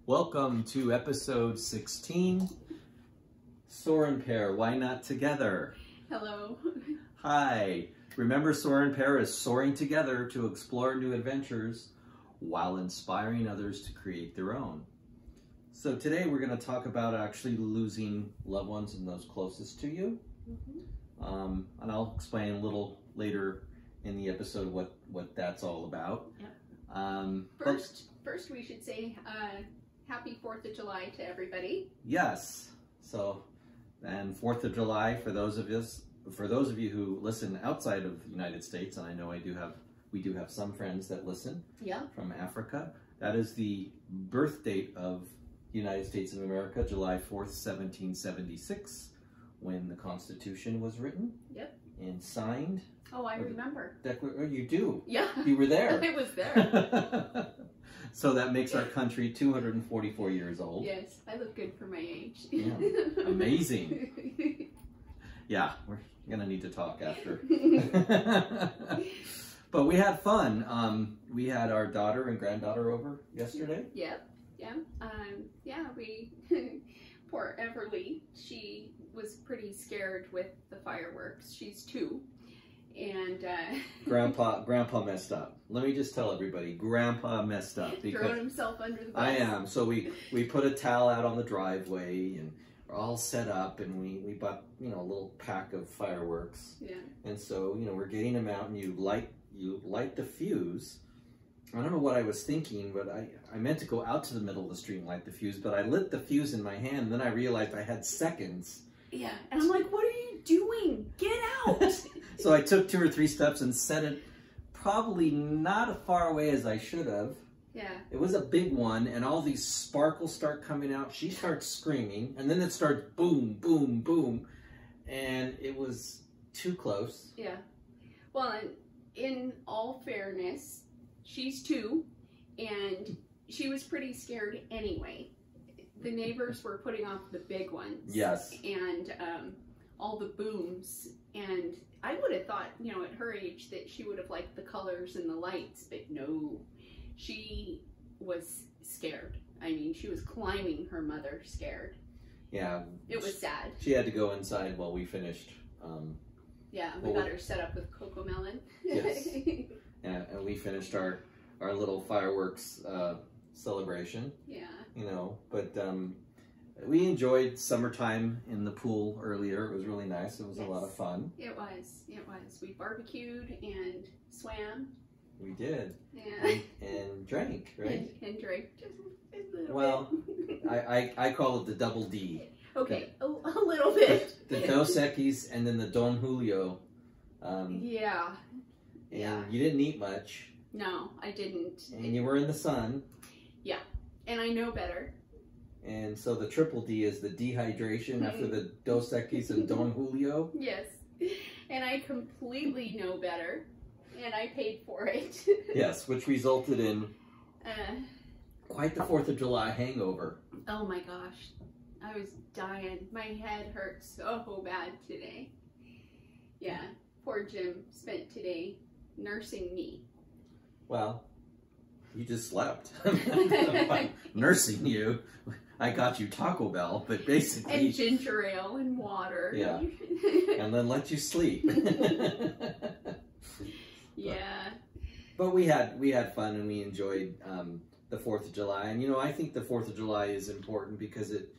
Welcome to episode 16, Soar and Pair, Why Not Together? Hello. Hi. Remember, Soar and Pair is soaring together to explore new adventures while inspiring others to create their own. So today we're going to talk about actually losing loved ones and those closest to you. And I'll explain a little later in the episode what that's all about. Yep. First we should say happy 4th of July to everybody. Yes. So, and 4th of July for those of you who listen outside of the United States, and I know we do have some friends that listen from Africa. That is the birth date of the United States of America, July 4th, 1776, when the Constitution was written. Yep. And signed. Oh, I remember. You do? Yeah. You were there. I was there. So that makes our country 244 years old. Yes, I look good for my age. Yeah. Amazing. Yeah, we're gonna need to talk after. But we had fun. We had our daughter and granddaughter over yesterday. Yep. Yeah. We poor Everly. She was pretty scared with the fireworks. She's 2. And Grandpa messed up. Let me just tell everybody, Grandpa messed up because throwing himself under the bus. I am. So we put a towel out on the driveway and we're all set up, and we bought a little pack of fireworks. Yeah. And so we're getting them out, and you light the fuse. I don't know what I was thinking, but I meant to go out to the middle of the street and light the fuse, but I lit the fuse in my hand, and then I realized I had seconds. Yeah. And I'm like, what are you doing? Get out! So I took 2 or 3 steps and set it probably not as far away as I should have. Yeah. It was a big one, and all these sparkles start coming out. She starts screaming, and then it starts boom, boom, boom. And it was too close. Yeah. Well, in all fairness, she's 2, and she was pretty scared anyway. The neighbors were putting off the big ones. Yes. And all the booms, and I would have thought, at her age that she would have liked the colors and the lights, but no, she was scared. I mean, she was climbing her mother scared. Yeah. It was sad. She had to go inside while we finished. Yeah, we got her set up with Coco Melon. Yes. Yeah, and we finished our little fireworks celebration. Yeah. But we enjoyed summertime in the pool earlier. It was really nice. It was a lot of fun. It was. We barbecued and swam. We did. Yeah. And drank, right? And drank just a little bit. I call it the double D. Okay, a little bit. The Dos Equis and then the Don Julio. Yeah. And you didn't eat much. No, I didn't. And you were in the sun. Yeah, and I know better. And so the triple D is the dehydration after the Dos Equis and Don Julio. Yes, and I completely know better, and I paid for it. Yes, which resulted in quite the 4th of July hangover. Oh my gosh, I was dying. My head hurt so bad today. Yeah, poor Jim spent today nursing me. Well, you just slept. I'm nursing you. I got you Taco Bell, but basically... And ginger ale and water. Yeah. And then let you sleep. Yeah. But we had fun, and we enjoyed the 4th of July. And, I think the 4th of July is important because it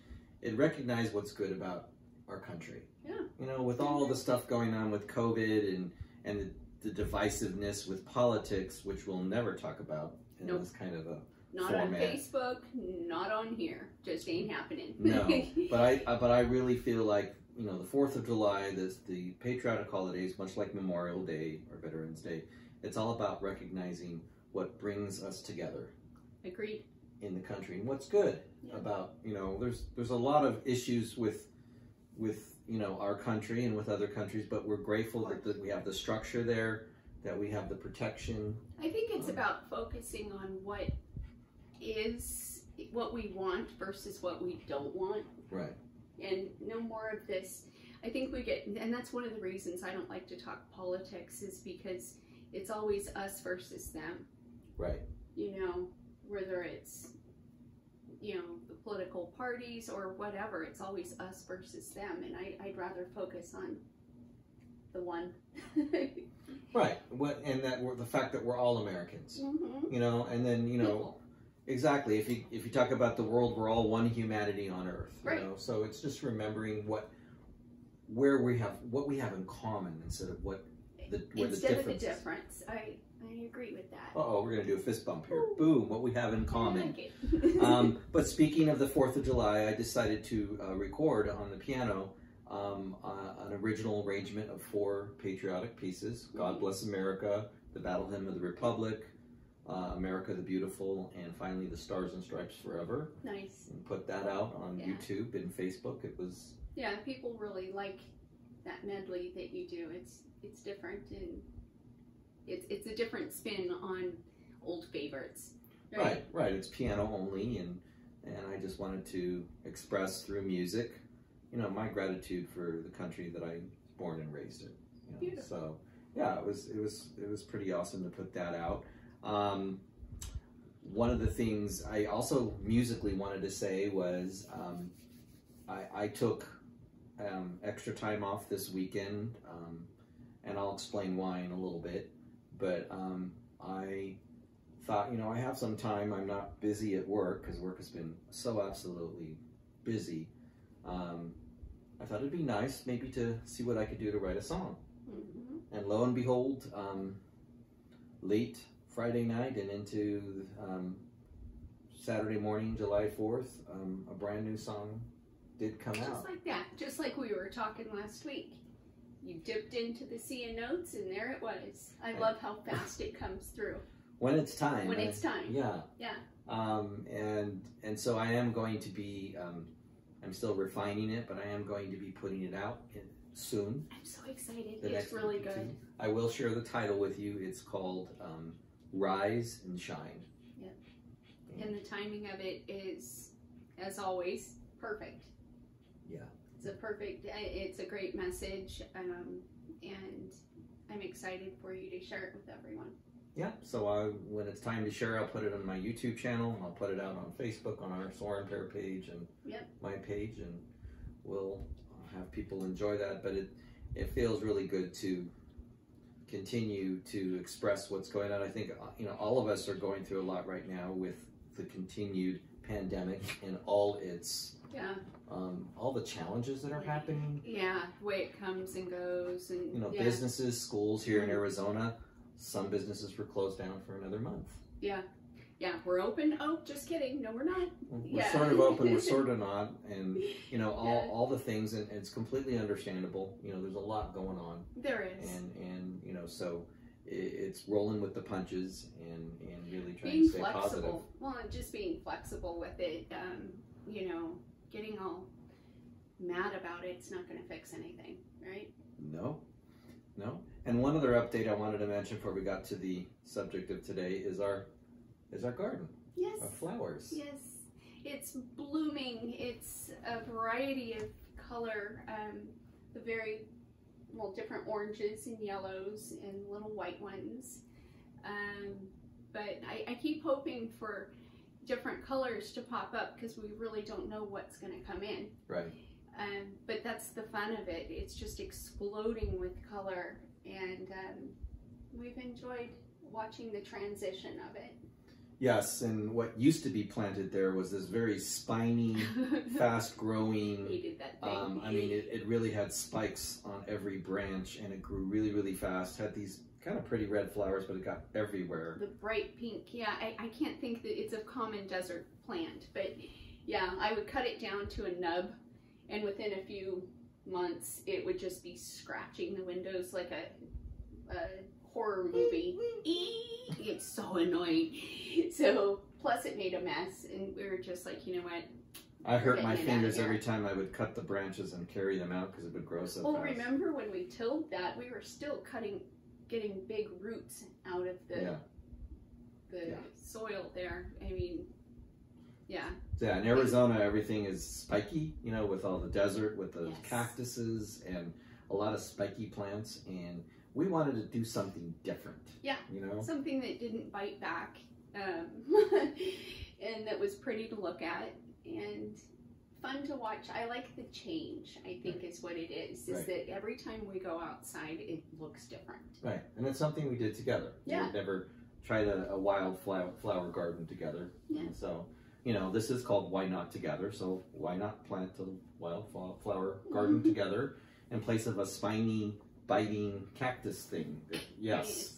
recognized what's good about our country. Yeah. With all the stuff going on with COVID and the divisiveness with politics, which we'll never talk about in this kind of a not format. On Facebook, not on here. Just ain't happening. No, but I really feel like the 4th of July, the patriotic holidays, much like Memorial Day or Veterans Day, it's all about recognizing what brings us together. Agreed. In the country, and what's good about there's a lot of issues with our country and with other countries, but we're grateful that we have the structure there, that we have the protection. I think it's about focusing on what we want versus what we don't want. Right. And no more of this. I think we get, and that's one of the reasons I don't like to talk politics, is because it's always us versus them. Right. You know, whether it's, you know, the political parties or whatever. It's always us versus them, and I'd rather focus on the one. Right. And that the fact that we're all Americans, you know, and then, you know, People. Exactly. If you talk about the world, we're all one humanity on Earth, you right. know. So it's just remembering what we have in common instead of where the difference. Instead of the difference. I agree with that. Uh-oh, we're going to do a fist bump here. Ooh. Boom, what we have in common. I like it. But speaking of the 4th of July, I decided to record on the piano an original arrangement of 4 patriotic pieces. God Bless America, the Battle Hymn of the Republic, America the Beautiful, and finally the Stars and Stripes Forever. Nice. And put that out on YouTube and Facebook. It was... Yeah, people really like that medley that you do. It's different, and it's a different spin on old favorites. Right. It's piano only, and I just wanted to express through music, you know, my gratitude for the country that I was born and raised in. You know? Beautiful. So yeah, it was pretty awesome to put that out. One of the things I also musically wanted to say was I took extra time off this weekend, and I'll explain why in a little bit, but I thought, you know, I have some time, I'm not busy at work because work has been so absolutely busy. I thought it'd be nice maybe to see what I could do to write a song. And lo and behold, late Friday night and into Saturday morning, July 4th, a brand new song did come out. Just like that, just like we were talking last week. You dipped into the sea of notes and there it was. I love how fast it comes through. When it's time. When it's time. Yeah. Yeah. And so I am going to be, I'm still refining it, but I am going to be putting it out soon. I'm so excited. It's really good. I will share the title with you. It's called Rise and Shine. Yep. And the timing of it is, as always, perfect. Yeah. It's a great message, and I'm excited for you to share it with everyone. Yeah, so when it's time to share, I'll put it on my YouTube channel, and I'll put it out on Facebook on our Soar and Pair page and my page, and we'll have people enjoy that. But it feels really good to continue to express what's going on. I think, you know, all of us are going through a lot right now with the continued pandemic and all its all the challenges that are happening. Yeah, the way it comes and goes, and you know, businesses, schools here in Arizona. Some businesses were closed down for another month. Yeah, we're open. Oh, just kidding. No, we're not. We're sort of open, we're sort of not, and you know, all the things, and it's completely understandable. You know, there's a lot going on. There is. And you know, so it's rolling with the punches and really trying being to stay flexible. positive. Well, just being flexible with it. You know, getting all mad about it's not going to fix anything, right? No. And one other update I wanted to mention before we got to the subject of today is our garden. Yes. Our flowers. Yes. It's blooming. It's a variety of color. The very different oranges and yellows and little white ones. But I keep hoping for different colors to pop up because we really don't know what's going to come in. Right. But that's the fun of it. It's just exploding with color, and we've enjoyed watching the transition of it. Yes, and what used to be planted there was this very spiny, fast-growing. Hated that thing. I mean, it really had spikes on every branch, and it grew really, really fast. Had these kind of pretty red flowers, but it got everywhere. The bright pink, I can't think that it's a common desert plant, but yeah, I would cut it down to a nub, and within a few months, it would just be scratching the windows like a horror movie. It's so annoying. So, plus it made a mess, and we were just like, you know what? I hurt my fingers every time I would cut the branches and carry them out because it would grow so fast. Well, remember when we tilled that, we were still getting big roots out of the soil there. I mean, yeah, in Arizona, everything is spiky, you know, with all the desert, with the cactuses and a lot of spiky plants, and we wanted to do something different. Yeah, you know, something that didn't bite back, and that was pretty pretty to look at and fun to watch. I like the change, I think is what it is that every time we go outside, it looks different. Right, and it's something we did together. Yeah. We've never tried a wild flower garden together. Yeah. And so, you know, this is called Why Not Together, so why not plant a wild flower garden together in place of a spiny, biting cactus thing? Yes.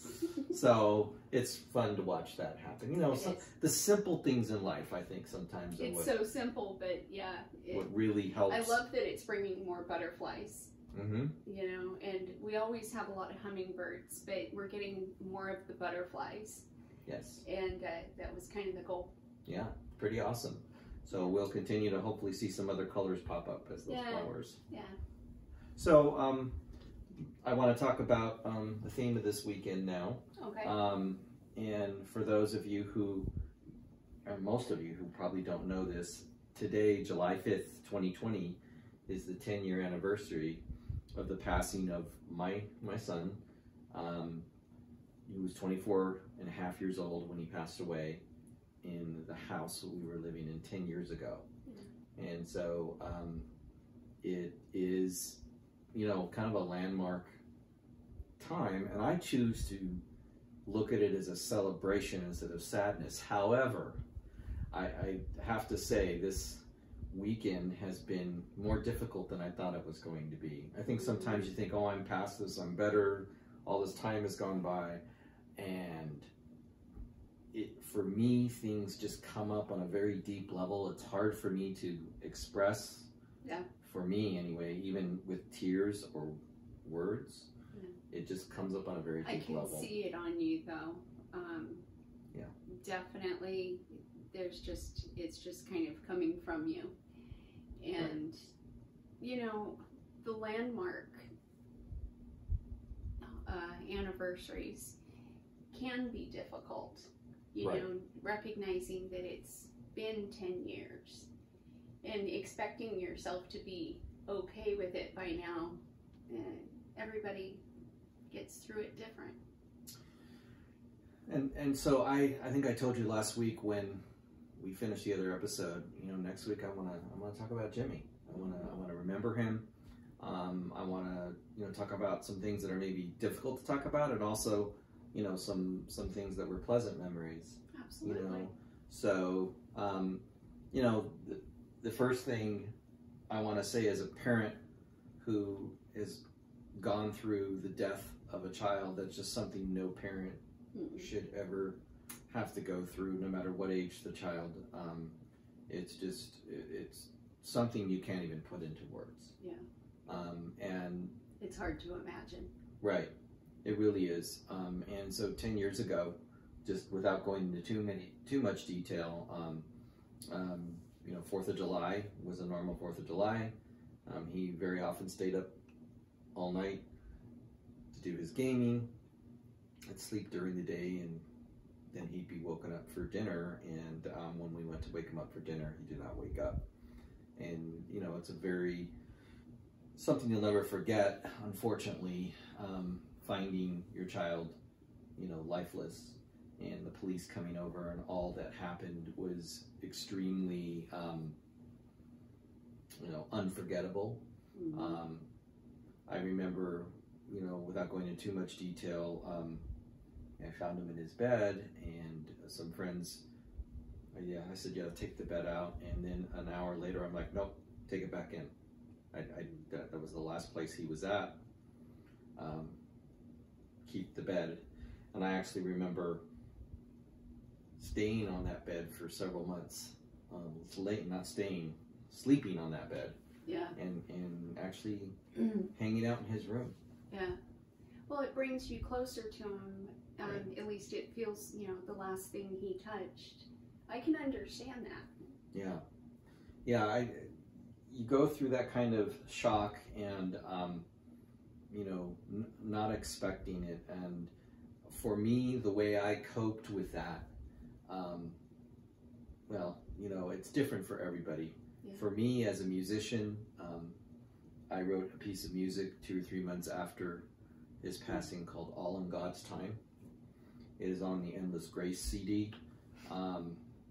So it's fun to watch that happen. You know, the simple things in life, I think, sometimes it's so simple, but yeah, what really helps. I love that it's bringing more butterflies. Mm-hmm. You know, and we always have a lot of hummingbirds, but we're getting more of the butterflies. Yes. And that was kind of the goal. Yeah, pretty awesome. So we'll continue to hopefully see some other colors pop up as those flowers. Yeah. So I want to talk about the theme of this weekend now. Okay. And for those of you who, or most of you who probably don't know this, today, July 5th, 2020, is the 10-year anniversary of the passing of my son. He was 24 and a half years old when he passed away in the house that we were living in 10 years ago. Mm-hmm. And so it is, you know, kind of a landmark time, and I choose to look at it as a celebration instead of sadness. However, I have to say this weekend has been more difficult than I thought it was going to be. I think sometimes you think, oh, I'm past this, I'm better, all this time has gone by, and for me, things just come up on a very deep level. It's hard for me to express, for me anyway, even with tears or words. It just comes up on a very deep level. I can see it on you, though. Definitely, it's just kind of coming from you. And, you know, the landmark anniversaries can be difficult. You know, recognizing that it's been 10 years and expecting yourself to be okay with it by now. Everybody gets through it different. And so I think I told you last week when we finished the other episode, you know, next week I want to talk about Jimmy. I want to remember him. I want to, you know, talk about some things that are maybe difficult to talk about, and also, you know, some things that were pleasant memories. Absolutely. You know, so you know, the first thing I want to say as a parent who has gone through the death of a child, that's just something no parent should ever have to go through, no matter what age the child. It's something you can't even put into words. Yeah. And it's hard to imagine. Right. It really is. And so 10 years ago, just without going into too much detail, you know, 4th of July was a normal 4th of July. He very often stayed up all night to do his gaming. I'd sleep during the day, and then he'd be woken up for dinner. And when we went to wake him up for dinner, he did not wake up. And, you know, it's something you'll never forget, unfortunately, finding your child, you know, lifeless, and the police coming over, and all that happened was extremely, you know, unforgettable. Mm-hmm. I remember, you know, without going into too much detail, I found him in his bed, and some friends, I said, yeah, take the bed out. And then an hour later, I'm like, nope, take it back in. That was the last place he was at. Keep the bed. And I actually remember staying on that bed for several months. Sleeping on that bed. Yeah. And actually hanging out in his room. Yeah. Well, it brings you closer to him. Right. At least it feels, you know, the last thing he touched. I can understand that. Yeah. Yeah, you go through that kind of shock and, you know, not expecting it. And for me, the way I coped with that, well, you know, it's different for everybody. Yeah. For me, as a musician, I wrote a piece of music 2 or 3 months after his passing called All in God's Time. It is on the Endless Grace CD.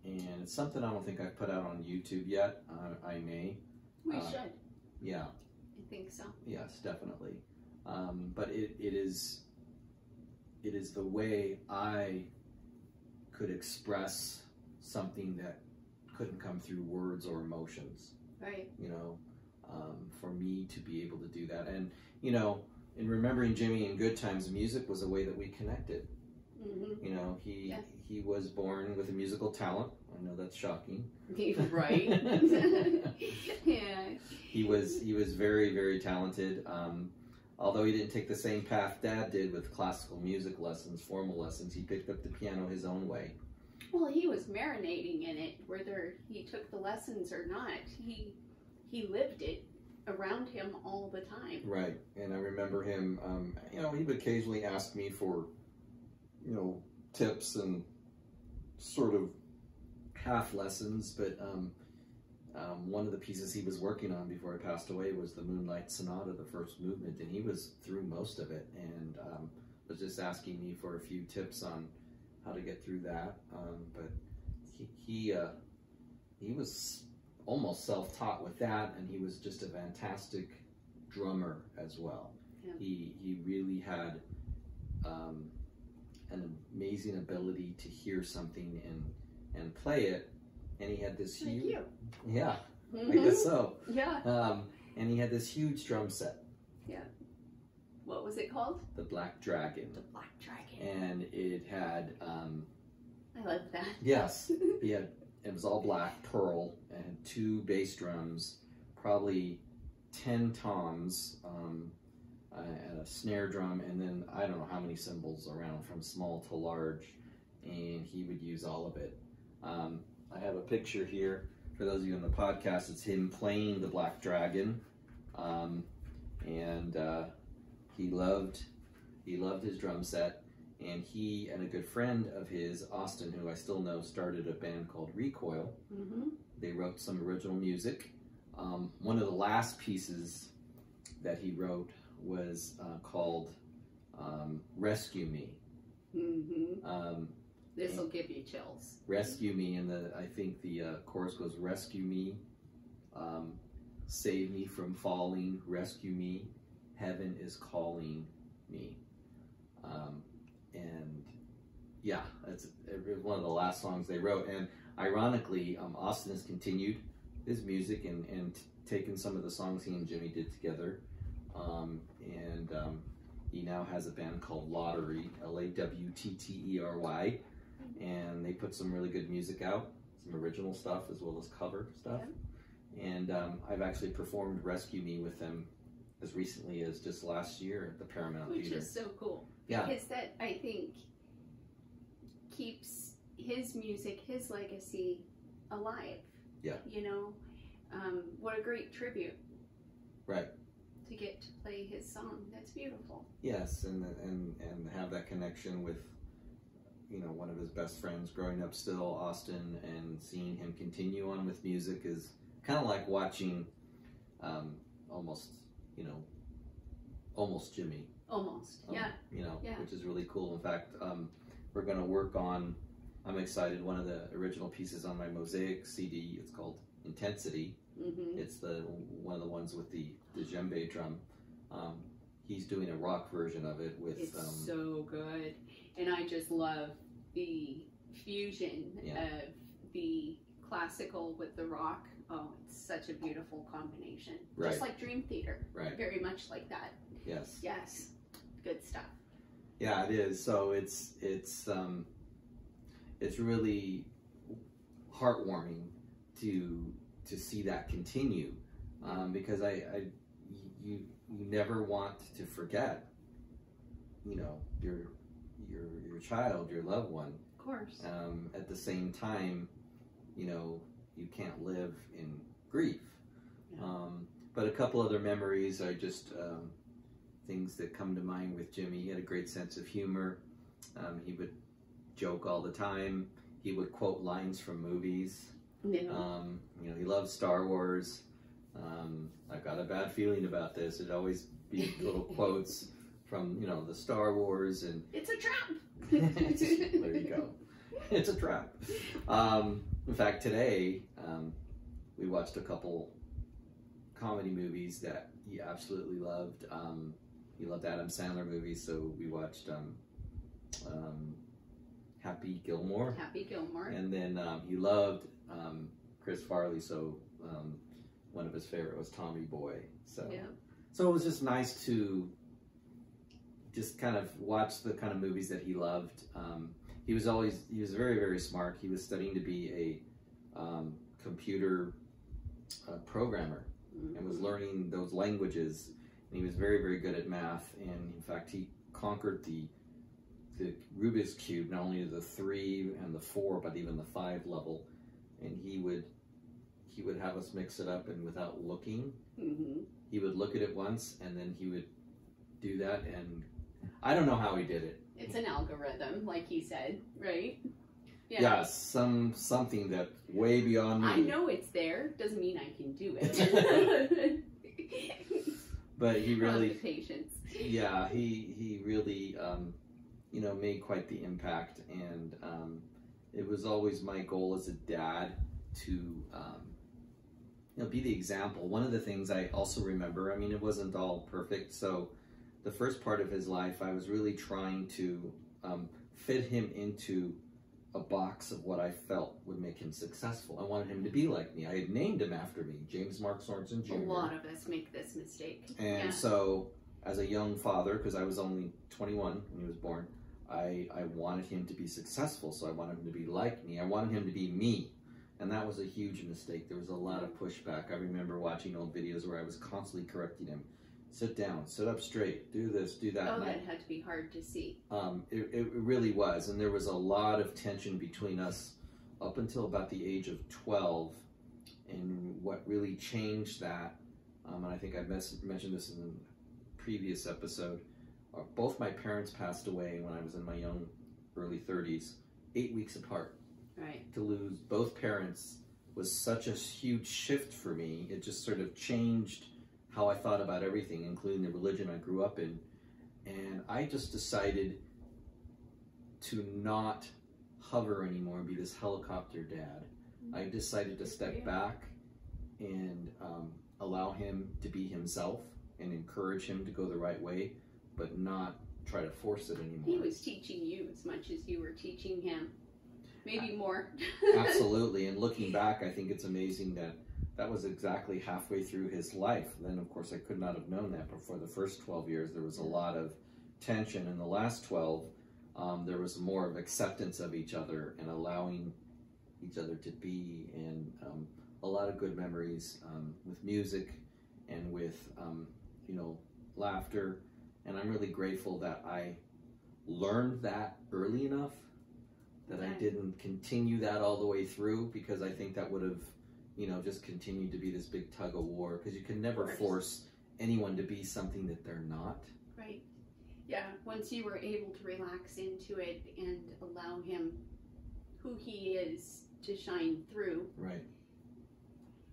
and it's something I don't think I've put out on YouTube yet. I may. We should. Yeah. I think so. Yes, definitely. But it is the way I could express something that couldn't come through words or emotions. Right. You know, for me to be able to do that. And, you know, in remembering Jimmy in good times, music was a way that we connected. Mm-hmm. You know, he was born with a musical talent. I know that's shocking. Right. Yeah. He was very, very talented. Although he didn't take the same path Dad did with classical music lessons, formal lessons, he picked up the piano his own way. Well, he was marinating in it, whether he took the lessons or not. He lived it around him all the time. Right, and I remember him, you know, he would occasionally ask me for, you know, tips and sort of half lessons, but one of the pieces he was working on before he passed away was the Moonlight Sonata, the first movement, and he was through most of it, and was just asking me for a few tips on how to get through that. But he was almost self-taught with that, and he was just a fantastic drummer as well. Yeah. He really had an amazing ability to hear something and play it, and he had this huge, yeah, I guess so. Yeah. And he had this huge drum set. Yeah. What was it called? The Black Dragon. The Black Dragon. And it had I love that. Yes. It was all black, pearl, and 2 bass drums, probably 10 toms, and a snare drum, and then I don't know how many cymbals around from small to large, and he would use all of it. I have a picture here for those of you on the podcast. It's him playing the Black Dragon, and he loved his drum set. And he and a good friend of his, Austin, who I still know, started a band called Recoil. Mm-hmm. They wrote some original music. One of the last pieces that he wrote was called Rescue Me. Mm-hmm. This will give you chills. Rescue Me, and I think the chorus goes, rescue me, save me from falling, rescue me, heaven is calling me. And yeah, it's one of the last songs they wrote. And ironically, Austin has continued his music and taken some of the songs he and Jimmy did together. He now has a band called Lawttery, Lawttery, and they put some really good music out, some original stuff as well as cover stuff. Yeah. And I've actually performed Rescue Me with them as recently as just last year at the Paramount Theater. Which is so cool. Yeah. Because that, I think, keeps his music, his legacy alive. Yeah. You know, what a great tribute. Right. To get to play his song. That's beautiful. Yes, and have that connection with, you know, one of his best friends growing up still, Austin, and seeing him continue on with music is kind of like watching almost Jimmy. Almost, yeah. You know, yeah. Which is really cool. In fact, we're going to work on, I'm excited, one of the original pieces on my Mosaic CD, it's called Intensity. Mm-hmm. It's one of the ones with the djembe drum. He's doing a rock version of it with... It's so good. And I just love the fusion of the classical with the rock. Oh, it's such a beautiful combination. Right. Just like Dream Theater. Right. Very much like that. Yes. Yes. Good stuff. Yeah, it is. So it's really heartwarming to see that continue, because you never want to forget, you know, your child, your loved one. Of course. At the same time, you know, you can't live in grief. Yeah. But a couple other memories are just things that come to mind with Jimmy. He had a great sense of humor. He would joke all the time. He would quote lines from movies. Yeah. You know, he loves Star Wars. I've got a bad feeling about this. It'd always be little quotes from, you know, the Star Wars and... It's a trap! There you go. It's a trap. In fact, today we watched a couple comedy movies that he absolutely loved. He loved Adam Sandler movies, so we watched Happy Gilmore. Happy Gilmore. And then he loved Chris Farley, so one of his favorite was Tommy Boy. So, yeah. So it was just nice to just kind of watch the kind of movies that he loved. He was very, very smart. He was studying to be a computer programmer and was learning those languages. And he was very, very good at math. And in fact, he conquered the Rubik's Cube, not only the 3 and the 4, but even the 5 level. And he would have us mix it up, and without looking, he would look at it once, and then he would do that. And I don't know how he did it. It's an algorithm, like he said, right? Yeah, something that way beyond me. I know it's there. Doesn't mean I can do it. But he really, patience. Yeah, he really, made quite the impact. And it was always my goal as a dad to, be the example. One of the things I also remember, I mean, it wasn't all perfect. So the first part of his life, I was really trying to fit him into a box of what I felt would make him successful. I wanted him to be like me. I had named him after me, James Mark Sorensen Jr. A lot of us make this mistake. And so, as a young father, because I was only 21 when he was born, I wanted him to be successful, so I wanted him to be like me. I wanted him to be me. And that was a huge mistake. There was a lot of pushback. I remember watching old videos where I was constantly correcting him. Sit down, sit up straight, do this, do that. Oh, that had to be hard to see. It really was. And there was a lot of tension between us up until about the age of 12. And what really changed that, and I think I mentioned this in a previous episode, both my parents passed away when I was in my early 30s, 8 weeks apart. Right. To lose both parents was such a huge shift for me. It just sort of changed how I thought about everything, including the religion I grew up in. And I just decided to not hover anymore and be this helicopter dad. I decided to step back and allow him to be himself and encourage him to go the right way, but not try to force it anymore. He was teaching you as much as you were teaching him. Maybe more. Absolutely. And looking back, I think it's amazing that was exactly halfway through his life. Then, of course, I could not have known that. But for the first 12 years, there was a lot of tension. In the last 12, there was more of acceptance of each other and allowing each other to be, and a lot of good memories with music and with, laughter. And I'm really grateful that I learned that early enough that I didn't continue that all the way through, because I think that would have, just continued to be this big tug of war, because you can never force anyone to be something that they're not. Right. Yeah. Once you were able to relax into it and allow him who he is to shine through. Right.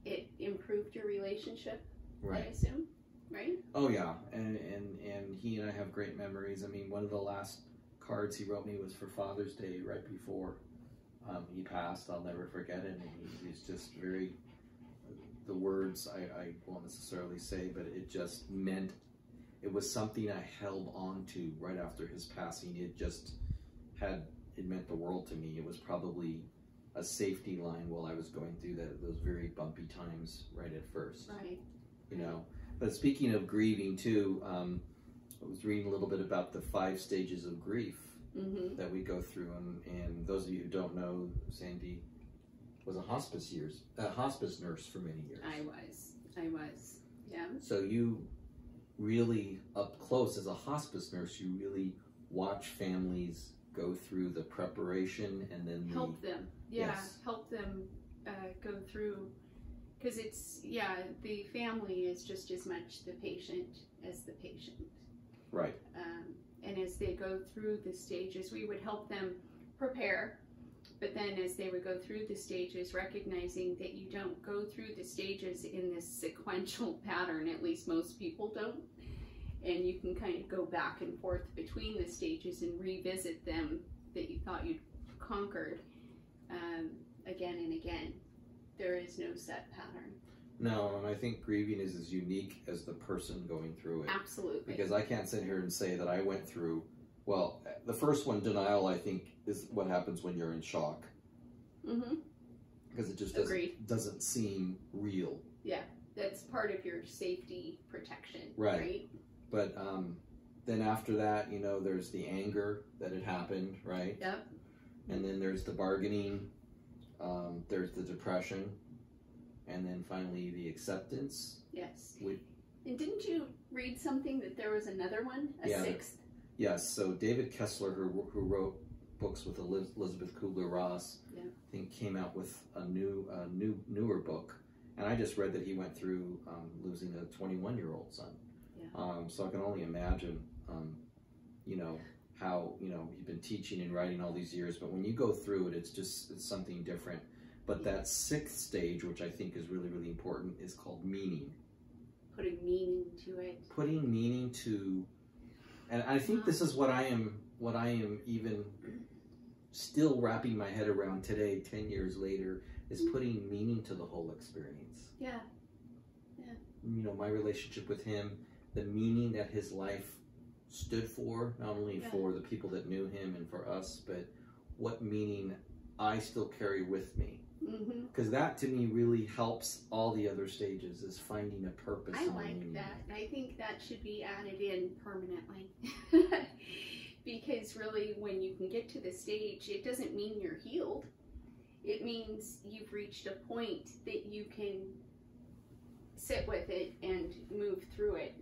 It improved your relationship, right. I assume, right? Oh yeah. And he and I have great memories. I mean, one of the last cards he wrote me was for Father's Day, right before he passed. I'll never forget it. And he's just very, the words I won't necessarily say, but it just meant, it was something I held on to right after his passing. It meant the world to me. It was probably a safety line while I was going through those very bumpy times right at first. Right. But speaking of grieving too, I was reading a little bit about the 5 stages of grief that we go through, and those of you who don't know, Sandy was a hospice nurse for many years. I was, yeah. So you really, up close as a hospice nurse, you really watch families go through the preparation and then help them, help them go through, because the family is just as much the patient as the patient. Right. And as they go through the stages, we would help them prepare. But then as they would go through the stages, recognizing that you don't go through the stages in this sequential pattern, at least most people don't. And you can kind of go back and forth between the stages and revisit them that you thought you'd conquered. again and again. There is no set pattern. No, and I think grieving is as unique as the person going through it. Absolutely. Because I can't sit here and say that I went through, well, the first one, denial, I think, is what happens when you're in shock. Mm-hmm. Because it just doesn't seem real. Yeah, that's part of your safety protection, right? But then after that, you know, there's the anger that it happened, right? Yep. And then there's the bargaining, there's the depression, and then finally the acceptance. Yes. And didn't you read something that there was another one, sixth? Yes, so David Kessler, who wrote books with Elizabeth Kubler-Ross, I think came out with a newer book, and I just read that he went through losing a 21-year-old son. Yeah. So I can only imagine, you know, how, you know, he'd been teaching and writing all these years, but when you go through it, it's something different. But that sixth stage, which I think is really, really important, is called meaning. Putting meaning to it. Putting meaning to, and I think this is what I am even still wrapping my head around today, 10 years later, is putting meaning to the whole experience. Yeah. Yeah. You know, my relationship with him, the meaning that his life stood for, not only for the people that knew him and for us, but what meaning I still carry with me. Because that to me really helps all the other stages, is finding a purpose. I like that. I think that should be added in permanently. Because really, when you can get to the stage, it doesn't mean you're healed. It means you've reached a point that you can sit with it and move through it,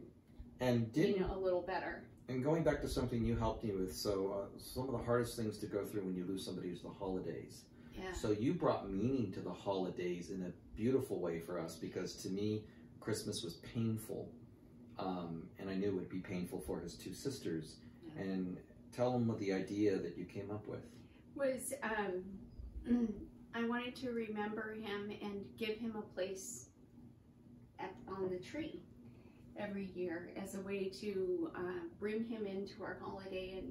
and a little better. And going back to something you helped me with, so some of the hardest things to go through when you lose somebody is the holidays. Yeah. So you brought meaning to the holidays in a beautiful way for us, because to me, Christmas was painful. And I knew it would be painful for his two sisters. Yeah. And tell them what the idea that you came up with was. I wanted to remember him and give him a place on the tree every year as a way to bring him into our holiday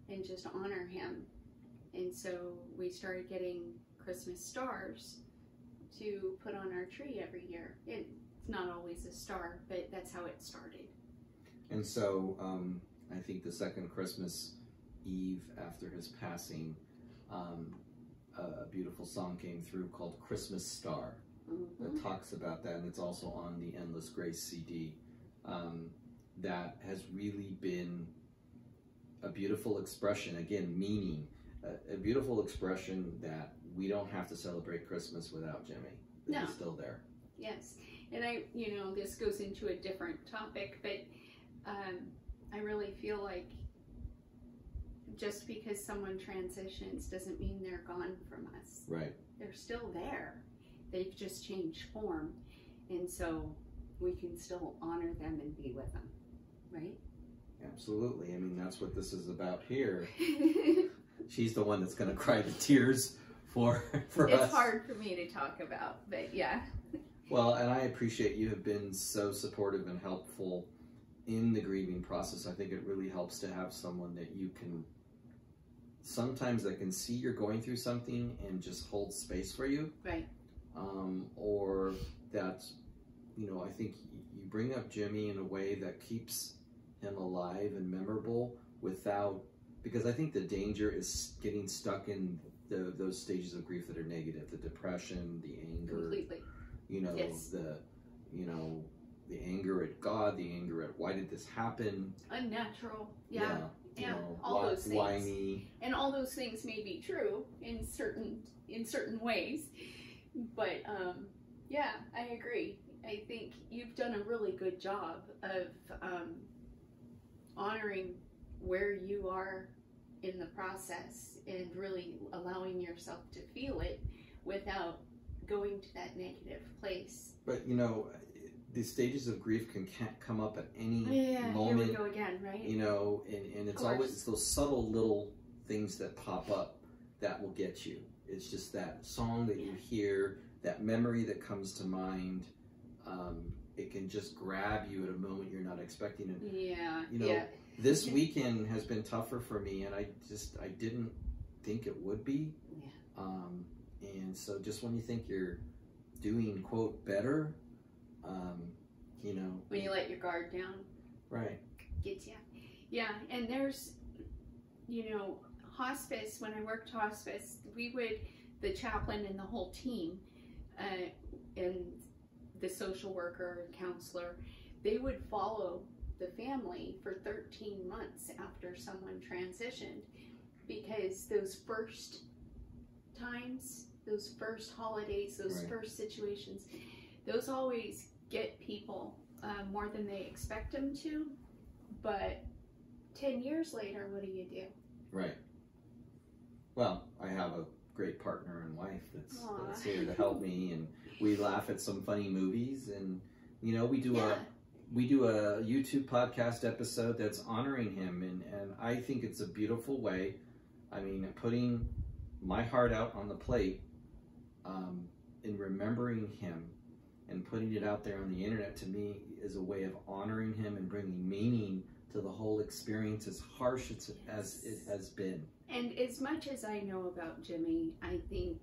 and just honor him. And so we started getting Christmas stars to put on our tree every year. It's not always a star, but that's how it started. And so I think the second Christmas Eve after his passing, a beautiful song came through called Christmas Star that talks about that, and it's also on the Endless Grace CD. That has really been a beautiful expression, again, meaning, a beautiful expression that we don't have to celebrate Christmas without Jimmy. He's still there. Yes, and this goes into a different topic, but I really feel like just because someone transitions doesn't mean they're gone from us. Right. They're still there. They've just changed form. And so we can still honor them and be with them. Right? Absolutely. I mean, that's what this is about here. She's the one that's going to cry the tears for us. It's hard for me to talk about, but yeah. Well, and I appreciate you have been so supportive and helpful in the grieving process. I think it really helps to have someone that you can, sometimes that can see you're going through something and just hold space for you. Right. Or that, I think you bring up Jimmy in a way that keeps him alive and memorable without, because I think the danger is getting stuck in those stages of grief that are negative, the depression, the anger. Completely. Yes. The anger at God, the anger at why did this happen? Unnatural. Yeah. All those things. Why me? And all those things may be true in certain ways. But yeah, I agree. I think you've done a really good job of honoring where you are in the process and really allowing yourself to feel it without going to that negative place. But the stages of grief can come up at any moment. Here we go again, right? And it's always those subtle little things that pop up that will get you. It's just that song that you hear, that memory that comes to mind. It can just grab you at a moment you're not expecting it. Yeah. This weekend has been tougher for me, and I didn't think it would be. Yeah. And so just when you think you're doing, quote, better, you know. When you let your guard down. Right. Gets ya. Yeah, and there's, you know, hospice, when I worked hospice, the chaplain and the whole team, and the social worker and counselor, they would follow the family for 13 months after someone transitioned, because those first times, those first holidays, those right. first situations, those always get people more than they expect them to. But 10 years later, what do you do? Right. Well, I have a great partner and wife that's here to help me, and we laugh at some funny movies, and you know, we do a YouTube podcast episode that's honoring him, and I think it's a beautiful way. I mean, putting my heart out on the plate, in remembering him and putting it out there on the internet, to me is a way of honoring him and bringing meaning to the whole experience, as harsh as it has been. And as much as I know about Jimmy, I think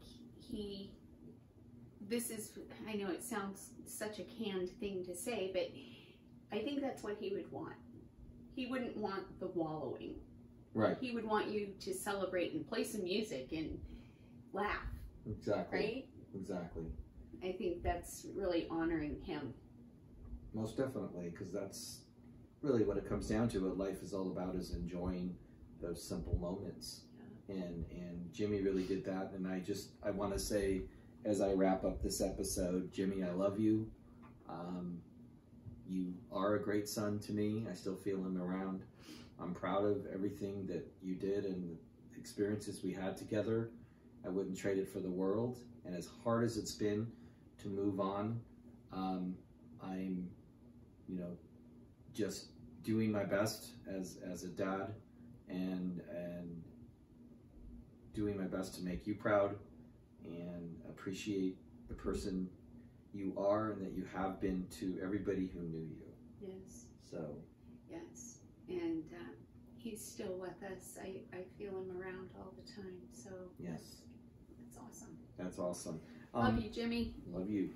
I know it sounds such a canned thing to say, but I think that's what he would want. He wouldn't want the wallowing. Right. He would want you to celebrate and play some music and laugh. Exactly. Right? Exactly. I think that's really honoring him. Most definitely, because that's really what it comes down to. What life is all about is enjoying those simple moments. Yeah. And Jimmy really did that. And I want to say, as I wrap up this episode, Jimmy, I love you. You are a great son to me. I still feel him around. I'm proud of everything that you did and the experiences we had together. I wouldn't trade it for the world. And as hard as it's been to move on, I'm, you know, just doing my best as a dad, and doing my best to make you proud and appreciate the person you are and that you have been to everybody who knew you. Yes. So. Yes. And he's still with us. I feel him around all the time. So. Yes. That's awesome. That's awesome. Love you, Jimmy. Love you.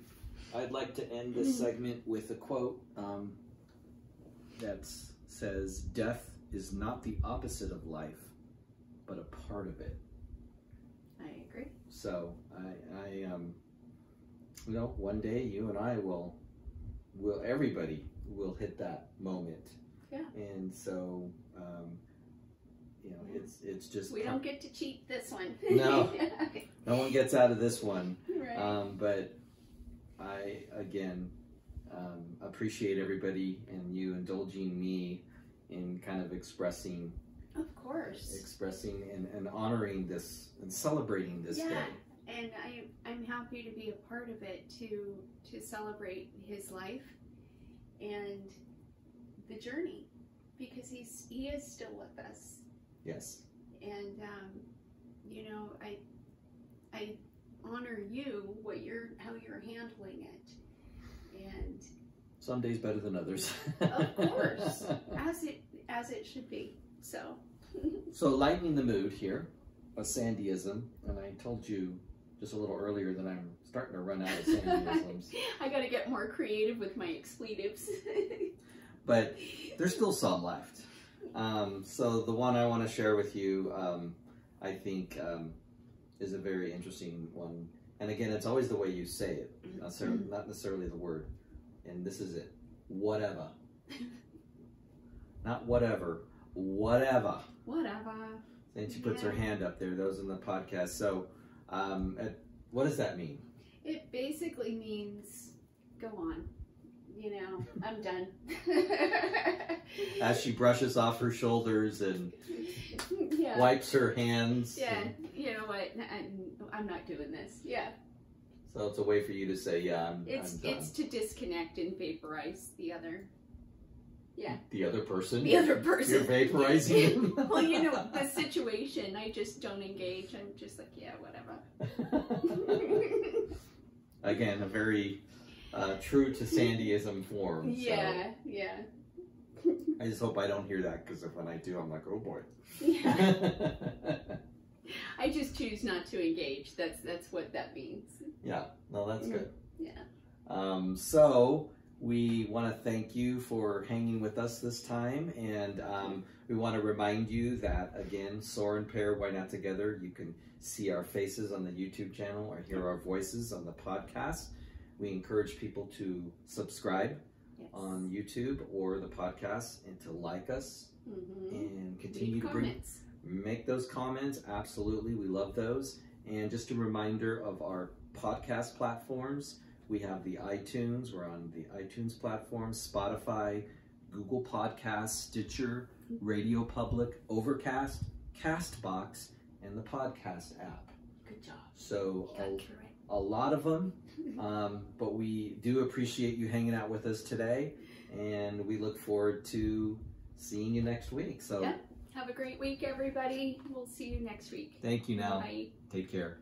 I'd like to end this segment with a quote that says, "Death is not the opposite of life, but a part of it." I agree. So you know, one day you and I everybody will hit that moment. Yeah. And so, you know, it's just, we don't get to cheat this one. No, no one gets out of this one. Right. But I, again, appreciate everybody and you indulging me in kind of expressing. Of course. Expressing and honoring this and celebrating this day. And I'm happy to be a part of it, to celebrate his life and the journey, because he is still with us. Yes. And you know, I honor you, how you're handling it, and some days better than others. Of course, as it should be. So lightening the mood here, a Sandyism, and I told you just a little earlier that I'm starting to run out of Sandyisms. I got to get more creative with my expletives. But there's still some left. So the one I want to share with you, I think, is a very interesting one. And again, it's always the way you say it, not necessarily the word. And this is it. Whatever. Not whatever. Whatever. Whatever. And she puts her hand up there. Those in the podcast. So, what does that mean? It basically means, go on. You know, I'm done. As she brushes off her shoulders and wipes her hands. Yeah, you know what? I'm not doing this. Yeah. So it's a way for you to say, yeah, I'm done. It's to disconnect and vaporize the other. Yeah. The other person? The other person. You're vaporizing them? Well, you know, the situation, I just don't engage. I'm just like, yeah, whatever. Again, a very true to Sandyism form. Yeah, so. Yeah. I just hope I don't hear that, because when I do, I'm like, oh boy. Yeah. I just choose not to engage. That's what that means. Yeah, no, that's good. Yeah. So we want to thank you for hanging with us this time, and we want to remind you that, again, Soar and Pair, Why Not Together? You can see our faces on the YouTube channel or hear our voices on the podcast. We encourage people to subscribe on YouTube or the podcast, and to like us and continue to make those comments. Absolutely, we love those. And just a reminder of our podcast platforms. We have the iTunes. We're on the iTunes platform, Spotify, Google Podcasts, Stitcher, Radio Public, Overcast, Castbox, and the podcast app. Good job. So a lot of them, but we do appreciate you hanging out with us today, and we look forward to seeing you next week. So have a great week, everybody. We'll see you next week. Thank you now. Bye. Take care.